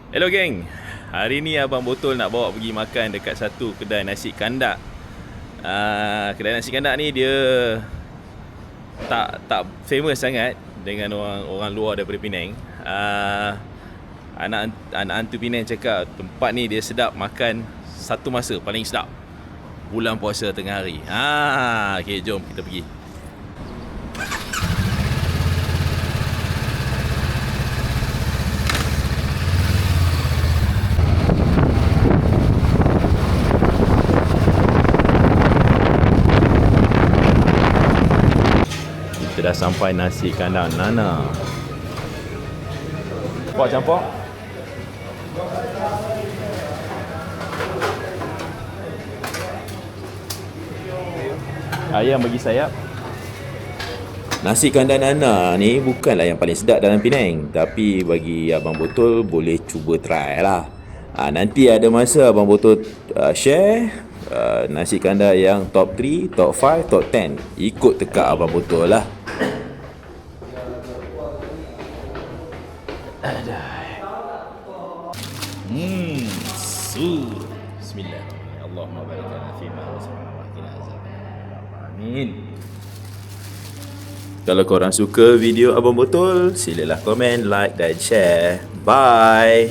Hello geng. Hari ni Abang Botol nak bawa pergi makan dekat satu kedai nasi kandak. Kedai nasi kandak ni dia tak famous sangat dengan orang luar daripada Penang. Anak hantu Penang cakap tempat ni dia sedap makan satu masa, paling sedap bulan puasa tengah hari. Okay, jom kita pergi. Kita dah sampai nasi kandang Nana. Kuah campur. Ayam bagi sayap. Nasi kandang Nana ni bukanlah yang paling sedap dalam Penang, tapi bagi Abang Botol boleh cuba try lah. Nanti ada masa Abang Botol share nasi kandang yang top 3, top 5, top 10. Ikut tekak Abang Botol lah. Bismillahirrahmanirrahim. Allahumma barik lana fima razaqtana wa qina azabannar. Amin. Kalau korang suka video Abang Botol, silalah komen, like dan share. Bye.